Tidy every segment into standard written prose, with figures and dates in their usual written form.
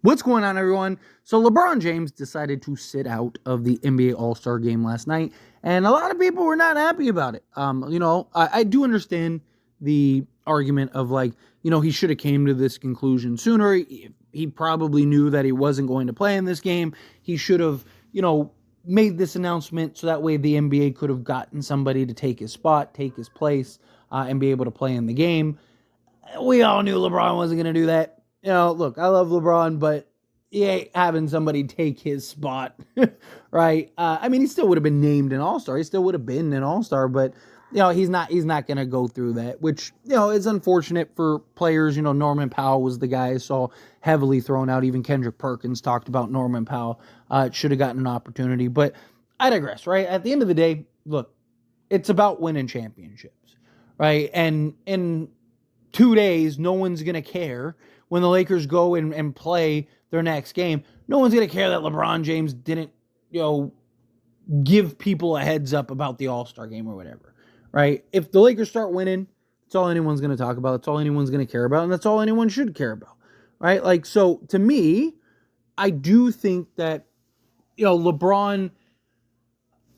What's going on, everyone? So LeBron James decided to sit out of the NBA All-Star game last night, and a lot of people were not happy about it. I do understand the argument of he should have came to this conclusion sooner. He probably knew that he wasn't going to play in this game. He should have, made this announcement so that way the NBA could have gotten somebody to take his spot, take his place, and be able to play in the game. We all knew LeBron wasn't going to do that. Look, I love LeBron, but he ain't having somebody take his spot, right? He still would have been named an All-Star. He still would have been an All-Star, but he's not going to go through that, which is unfortunate for players. Norman Powell was the guy I saw heavily thrown out. Even Kendrick Perkins talked about Norman Powell. Should have gotten an opportunity, but I digress. Right at the end of the day, look, it's about winning championships, right? And in 2 days, no one's going to care when the Lakers go and play their next game. No one's going to care that LeBron James didn't, give people a heads up about the All-Star game or whatever, right? If the Lakers start winning, that's all anyone's going to talk about. That's all anyone's going to care about, and that's all anyone should care about, right? So to me, I do think that, LeBron,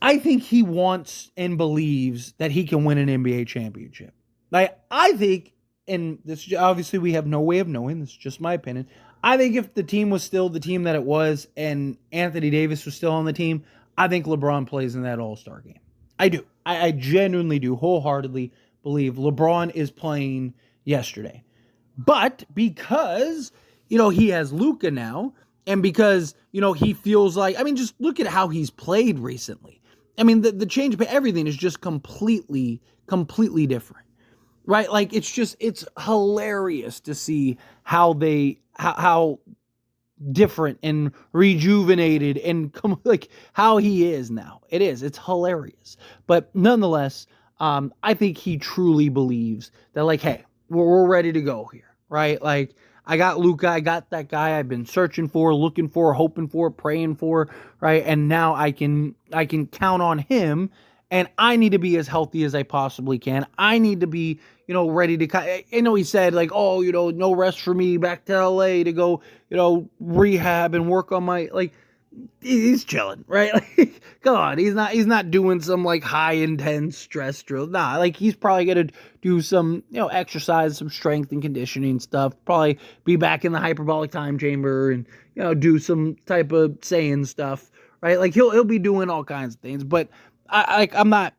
I think he wants and believes that he can win an NBA championship. I think, and this obviously we have no way of knowing, this is just my opinion, I think if the team was still the team that it was and Anthony Davis was still on the team, I think LeBron plays in that All-Star game. I do. I genuinely do, wholeheartedly believe LeBron is playing yesterday. But because, he has Luka now, and because, he feels like, just look at how he's played recently. The change of everything is just completely different. Right? It's hilarious to see how different and rejuvenated and how he is now. It's hilarious. But nonetheless, I think he truly believes that hey, we're ready to go here. Right? I got Luka, I got that guy I've been searching for, looking for, hoping for, praying for, right? And now I can count on him. And I need to be as healthy as I possibly can. I need to be, ready to, he said no rest for me, back to LA to go, rehab and work on my, he's chilling, right? Come on, he's not doing some high intense stress drill. Nah, he's probably going to do some, exercise, some strength and conditioning stuff, probably be back in the hyperbolic time chamber and, do some type of saying stuff, right? He'll be doing all kinds of things, but I'm not,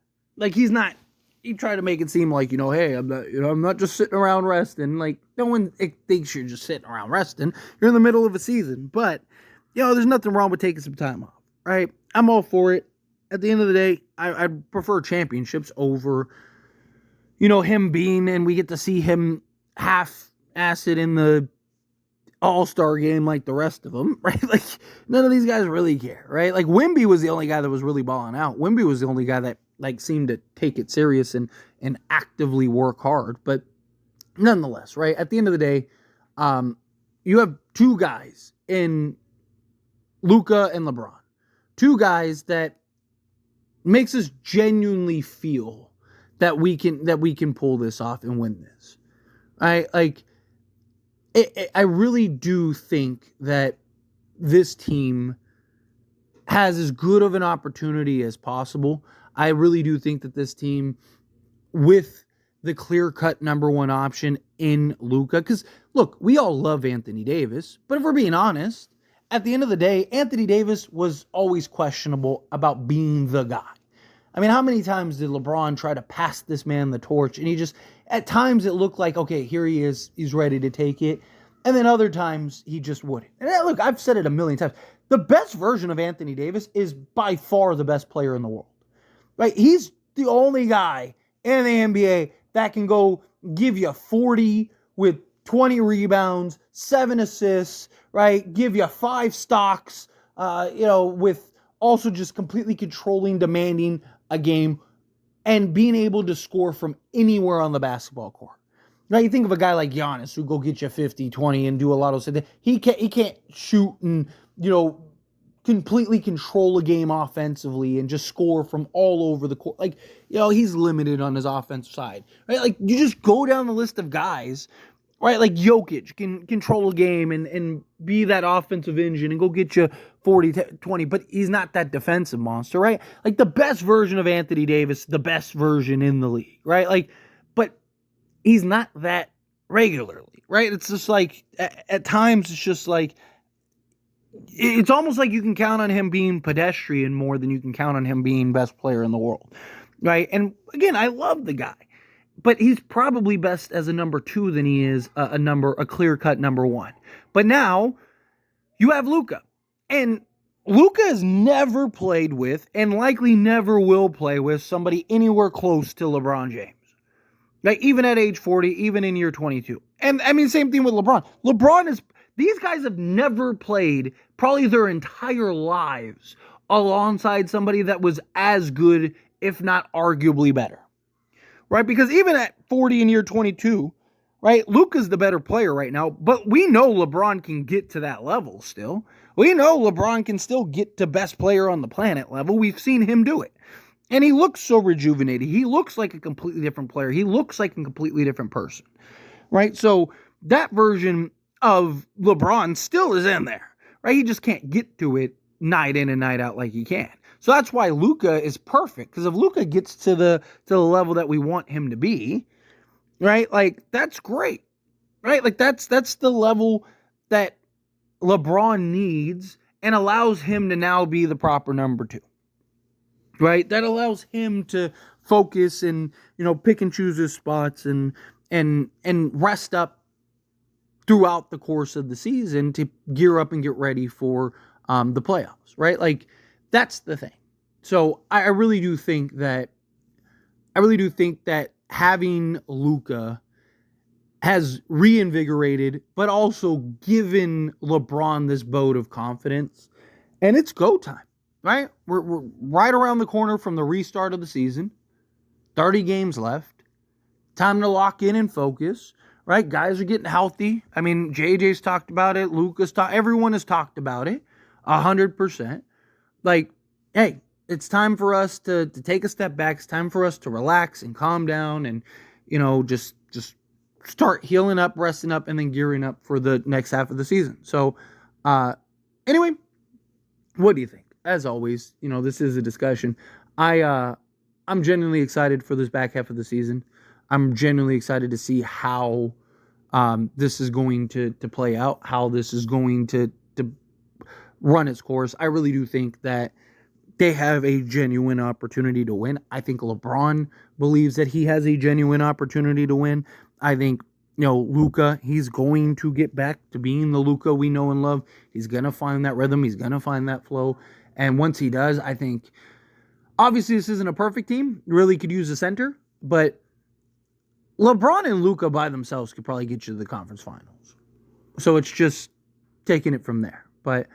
he's not, he tried to make it seem hey, I'm not just sitting around resting. No one thinks you're just sitting around resting. You're in the middle of a season, but, there's nothing wrong with taking some time off, right? I'm all for it. At the end of the day, I prefer championships over, him being, and we get to see him half-assed in the All-Star game like the rest of them, right? None of these guys really care, right? Wemby was the only guy that was really balling out. Wemby was the only guy that seemed to take it serious and actively work hard. But nonetheless, right? At the end of the day, you have two guys in Luka and LeBron. Two guys that makes us genuinely feel that we can pull this off and win this. I really do think that this team has as good of an opportunity as possible. I really do think that this team, with the clear-cut number one option in Luka, because, look, we all love Anthony Davis, but if we're being honest, at the end of the day, Anthony Davis was always questionable about being the guy. How many times did LeBron try to pass this man the torch, and he just, at times it looked like, okay, here he is, he's ready to take it, and then other times he just wouldn't. And look, I've said it a million times, the best version of Anthony Davis is by far the best player in the world. Right? He's the only guy in the NBA that can go give you 40 with 20 rebounds, 7 assists, right? Give you 5 stocks, with also just completely controlling, demanding a game and being able to score from anywhere on the basketball court. Now, you think of a guy like Giannis who go get you 50, 20 and do a lot of stuff. He can't shoot and, completely control a game offensively and just score from all over the court. He's limited on his offensive side, right? You just go down the list of guys right? Like Jokic can control a game and be that offensive engine and go get you 40, 20, but he's not that defensive monster, right? Like the best version of Anthony Davis, the best version in the league, right? Like, but he's not that regularly, right? It's just like, at times, it's just like, it's almost like you can count on him being pedestrian more than you can count on him being best player in the world, right? And again, I love the guy, but he's probably best as a number 2 than he is a clear-cut number 1. But now you have Luka, and Luka has never played with and likely never will play with somebody anywhere close to LeBron James. Like, even at age 40, even in year 22. And, I mean, same thing with LeBron. These guys have never played probably their entire lives alongside somebody that was as good, if not arguably better. Right? Because even at 40 in year 22, right, Luka's the better player right now, but we know LeBron can get to that level still. We know LeBron can still get to best player on the planet level. We've seen him do it. And he looks so rejuvenated. He looks like a completely different player. He looks like a completely different person, right? So that version of LeBron still is in there, right? He just can't get to it night in and night out like he can. So that's why Luka is perfect, because if Luka gets to the level that we want him to be, right? Like, that's great, right? Like, that's the level that LeBron needs and allows him to now be the proper number 2. Right? That allows him to focus and, pick and choose his spots and rest up throughout the course of the season to gear up and get ready for the playoffs, right? Like, that's the thing. So I really do think that having Luka has reinvigorated, but also given LeBron this boat of confidence, and it's go time. Right? We're right around the corner from the restart of the season. 30 games left. Time to lock in and focus. Right? Guys are getting healthy. I mean, JJ's talked about it. Everyone has talked about it. 100%. Like, hey, it's time for us to take a step back. It's time for us to relax and calm down and, just start healing up, resting up, and then gearing up for the next half of the season. So, anyway, what do you think? As always, this is a discussion. I'm genuinely excited for this back half of the season. I'm genuinely excited to see how this is going to play out, how this is going to run its course. I really do think that they have a genuine opportunity to win. I think LeBron believes that he has a genuine opportunity to win. I think, Luka, he's going to get back to being the Luka we know and love. He's going to find that rhythm. He's going to find that flow. And once he does, I think, obviously this isn't a perfect team. You really could use a center. But LeBron and Luka by themselves could probably get you to the conference finals. So it's just taking it from there. But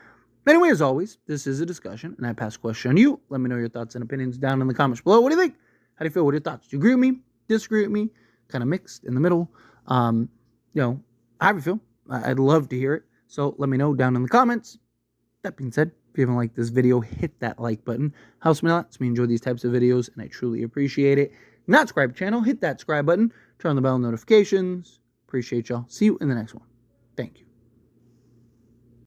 anyway, as always, this is a discussion. And I pass the question on you. Let me know your thoughts and opinions down in the comments below. What do you think? How do you feel? What are your thoughts? Do you agree with me? Disagree with me? Kind of mixed in the middle? How do you feel? I'd love to hear it. So let me know down in the comments. That being said, if you haven't liked this video, hit that like button. Helps me a lot. Lets me enjoy these types of videos, and I truly appreciate it. Not subscribe to the channel, hit that subscribe button. Turn on the bell notifications. Appreciate y'all. See you in the next one. Thank you.